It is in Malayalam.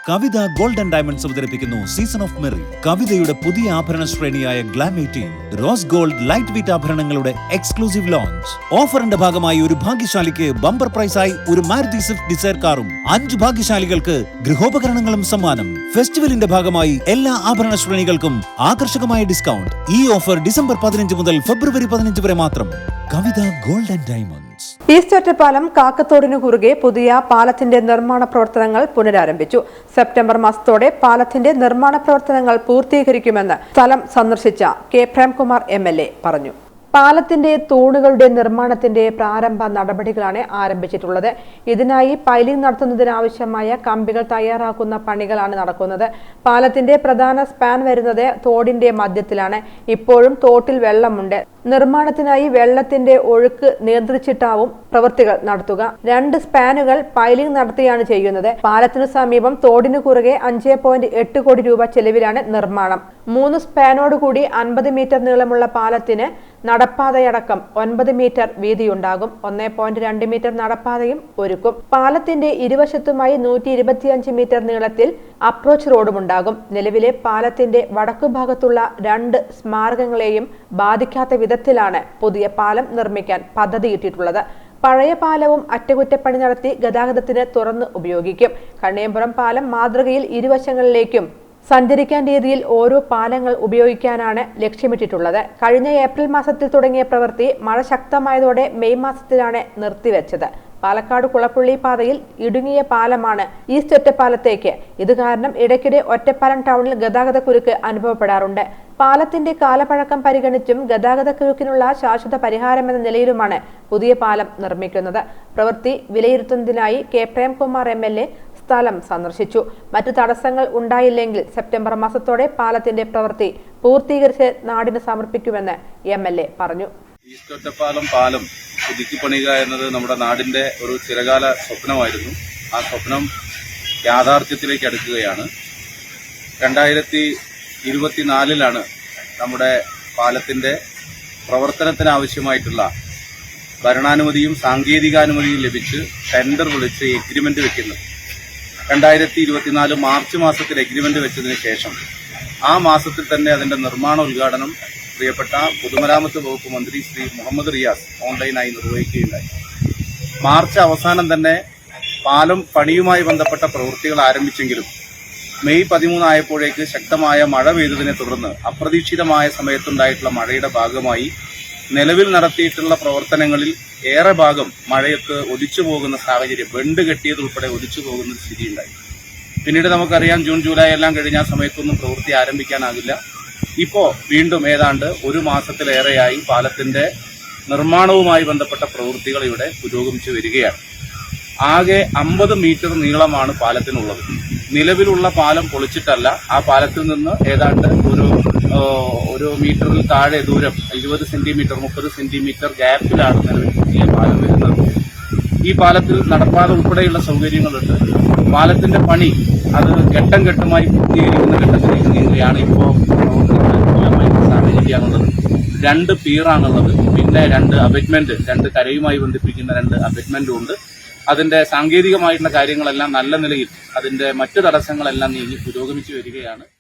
കവിത ഗോൾഡ് ആൻഡ് ഡയമണ്ട്സ് അവതരിപ്പിക്കുന്നു സീസൺ ഓഫ് മെറി. കവിതയുടെ പുതിയ ആഭരണ ശ്രേണിയായ glam 18 rose gold light weight ആഭരണങ്ങളുടെ എക്സ്ക്ലൂസീവ് ലോഞ്ച്. ഓഫറിന്റെ ഭാഗമായി ഒരു ഭാഗ്യശാലിക്ക് ബമ്പർ പ്രൈസായി ഒരു മാരുതി സ്വിഫ്റ്റ് ഡിസയർ കാറും 5 ഭാഗ്യശാലികൾക്ക് ഗൃഹോപകരണങ്ങളും സമ്മാനം. ഫെസ്റ്റിവലിന്റെ ഭാഗമായി എല്ലാ ആഭരണ ശ്രേണികൾക്കും ആകർഷകമായ ഡിസ്കൗണ്ട്. ഈ ഓഫർ ഡിസംബർ 15 മുതൽ ഫെബ്രുവരി 15 വരെ മാത്രം. Kavitha gold and diamonds. East Ottapalam കാക്കത്തോടിനു കുറുകെ പുതിയ പാലത്തിന്റെ നിർമ്മാണ പ്രവർത്തനങ്ങൾ പുനരാരംഭിച്ചു. സെപ്റ്റംബർ മാസത്തോടെ പാലത്തിന്റെ നിർമ്മാണ പ്രവർത്തനങ്ങൾ പൂർത്തീകരിക്കുമെന്ന് സ്ഥലം സന്ദർശിച്ച കെ പ്രേംകുമാർ MLA പറഞ്ഞു. പാലത്തിന്റെ തൂണുകളുടെ നിർമ്മാണത്തിന്റെ പ്രാരംഭ നടപടികളാണ് ആരംഭിച്ചിട്ടുള്ളത്. ഇതിനായി പൈലിംഗ് നടത്തുന്നതിനാവശ്യമായ കമ്പികൾ തയ്യാറാക്കുന്ന പണികളാണ് നടക്കുന്നത്. പാലത്തിന്റെ പ്രധാന സ്പാൻ വരുന്നത് തോടിന്റെ മധ്യത്തിലാണ്. ഇപ്പോഴും തോട്ടിൽ വെള്ളമുണ്ട്. നിർമ്മാണത്തിനായി വെള്ളത്തിന്റെ ഒഴുക്ക് നിയന്ത്രിച്ചിട്ടാവും പ്രവൃത്തികൾ നടത്തുക. 2 സ്പാനുകൾ പൈലിംഗ് നടത്തിയാണ് ചെയ്യുന്നത്. പാലത്തിനു സമീപം തോടിനു കുറുകെ 5.8 കോടി രൂപ ചെലവിലാണ് നിർമ്മാണം. 3 സ്പാനോടുകൂടി 50 മീറ്റർ നീളമുള്ള പാലത്തിന് നടപ്പാതയടക്കം 9 മീറ്റർ വീതിയുണ്ടാകും. 1.2 മീറ്റർ നടപ്പാതയും ഒരുക്കും. പാലത്തിന്റെ ഇരുവശത്തുമായി 125 മീറ്റർ നീളത്തിൽ അപ്രോച്ച് റോഡുമുണ്ടാകും. നിലവിലെ പാലത്തിന്റെ വടക്കുഭാഗത്തുള്ള 2 സ്മാരകങ്ങളെയും ബാധിക്കാത്ത വിധത്തിലാണ് പുതിയ പാലം നിർമ്മിക്കാൻ പദ്ധതിയിട്ടിട്ടുള്ളത്. പഴയ പാലവും അറ്റകുറ്റപ്പണി നടത്തി ഗതാഗതത്തിന് തുറന്ന് ഉപയോഗിക്കും. കണ്ണേമ്പുറം പാലം മാതൃകയിൽ ഇരുവശങ്ങളിലേക്കും സഞ്ചരിക്കാൻ രീതിയിൽ ഓരോ പാലങ്ങൾ ഉപയോഗിക്കാനാണ് ലക്ഷ്യമിട്ടിട്ടുള്ളത്. കഴിഞ്ഞ ഏപ്രിൽ മാസത്തിൽ തുടങ്ങിയ പ്രവൃത്തി മഴ ശക്തമായതോടെ മെയ് മാസത്തിലാണ് നിർത്തിവെച്ചത്. പാലക്കാട് കുളപ്പുള്ളി പാതയിൽ ഇടുങ്ങിയ പാലമാണ് ഈസ്റ്റ് ഒറ്റപ്പാലത്തേക്ക്. ഇത് കാരണം ഇടയ്ക്കിടെ ഒറ്റപ്പാലം ടൗണിൽ ഗതാഗതക്കുരുക്ക് അനുഭവപ്പെടാറുണ്ട്. പാലത്തിന്റെ കാലപ്പഴക്കം പരിഗണിച്ചും ഗതാഗതക്കുരുക്കിനുള്ള ശാശ്വത പരിഹാരമെന്ന നിലയിലുമാണ് പുതിയ പാലം നിർമ്മിക്കുന്നത്. പ്രവൃത്തി വിലയിരുത്തുന്നതിനായി കെ പ്രേംകുമാർ MLA സ്ഥലം സന്ദർശിച്ചു. മറ്റു തടസ്സങ്ങൾ ഉണ്ടായില്ലെങ്കിൽ സെപ്റ്റംബർ മാസത്തോടെ പാലത്തിന്റെ പ്രവൃത്തി പൂർത്തീകരിച്ച് നാടിന് സമർപ്പിക്കുമെന്ന് MLA പറഞ്ഞു. ഈസ്റ്റ് ഒറ്റപ്പാലം പാലം പുതുക്കി പണിയുക എന്നത് നമ്മുടെ നാടിന്റെ ഒരു ചിരകാല സ്വപ്നമായിരുന്നു. ആ സ്വപ്നം യാഥാർത്ഥ്യത്തിലേക്ക് അടുക്കുകയാണ്. 2024 നമ്മുടെ പാലത്തിന്റെ പ്രവർത്തനത്തിനാവശ്യമായിട്ടുള്ള ഭരണാനുമതിയും സാങ്കേതികാനുമതിയും ലഭിച്ച് ടെൻഡർ വിളിച്ച് എഗ്രിമെന്റ് വെക്കുന്നത്. 2024 മാർച്ച് മാസത്തിൽ എഗ്രിമെന്റ് വെച്ചതിന് ശേഷം ആ മാസത്തിൽ തന്നെ അതിന്റെ നിർമ്മാണ ഉദ്ഘാടനം പ്രിയപ്പെട്ട പൊതുമരാമത്ത് വകുപ്പ് മന്ത്രി ശ്രീ മുഹമ്മദ് റിയാസ് ഓൺലൈനായി നിർവഹിക്കുകയുണ്ടായി. മാർച്ച് അവസാനം തന്നെ പാലം പണിയുമായി ബന്ധപ്പെട്ട പ്രവൃത്തികൾ ആരംഭിച്ചെങ്കിലും മെയ് 13 ആയപ്പോഴേക്ക് ശക്തമായ മഴ പെയ്തതിനെ തുടർന്ന് അപ്രതീക്ഷിതമായ സമയത്തുണ്ടായിട്ടുള്ള മഴയുടെ ഭാഗമായി നിലവിൽ നടത്തിയിട്ടുള്ള പ്രവർത്തനങ്ങളിൽ ഏറെ ഭാഗം മഴയത്ത് ഒലിച്ചു പോകുന്ന സാഹചര്യം, ബണ്ട് കെട്ടിയതുൾപ്പെടെ ഒലിച്ചു പോകുന്ന സ്ഥിതിയുണ്ടായി. പിന്നീട് നമുക്കറിയാം, ജൂൺ ജൂലൈ എല്ലാം കഴിഞ്ഞ ആ സമയത്തൊന്നും പ്രവൃത്തി ആരംഭിക്കാനാകില്ല. ഇപ്പോൾ വീണ്ടും ഏതാണ്ട് 1 മാസത്തിലേറെയായി പാലത്തിന്റെ നിർമ്മാണവുമായി ബന്ധപ്പെട്ട പ്രവൃത്തികൾ ഇവിടെ പുരോഗമിച്ചു വരികയാണ്. ആകെ 50 മീറ്റർ നീളമാണ് പാലത്തിനുള്ളത്. നിലവിലുള്ള പാലം പൊളിച്ചിട്ടല്ല. ആ പാലത്തിൽ നിന്ന് ഏതാണ്ട് ഒരു മീറ്ററിൽ താഴെ ദൂരം 20 സെന്റിമീറ്റർ 30 സെന്റിമീറ്റർ ഗ്യാപ്പിലാണ് നിലവിൽ പുതിയ പാലം വരുന്നത്. ഈ പാലത്തിൽ നടപ്പാത ഉൾപ്പെടെയുള്ള സൗകര്യങ്ങളുണ്ട്. പാലത്തിന്റെ പണി അത് ഘട്ടം ഘട്ടമായി പൂർത്തീകരിക്കുന്ന ഘട്ടത്തിലേക്ക് നീങ്ങുകയാണ്. ഇപ്പോൾ സാഹചര്യമാണുള്ളത്. 2 പീറാണുള്ളത്. പിന്നെ 2 അബറ്റ്മെന്റ്, 2 കരയുമായി ബന്ധിപ്പിക്കുന്ന 2 അബറ്റ്മെന്റും ഉണ്ട്. അതിന്റെ സാങ്കേതികമായിട്ടുള്ള കാര്യങ്ങളെല്ലാം നല്ല നിലയിൽ അതിന്റെ മറ്റു തടസ്സങ്ങളെല്ലാം നീങ്ങി പുരോഗമിച്ചു വരികയാണ്.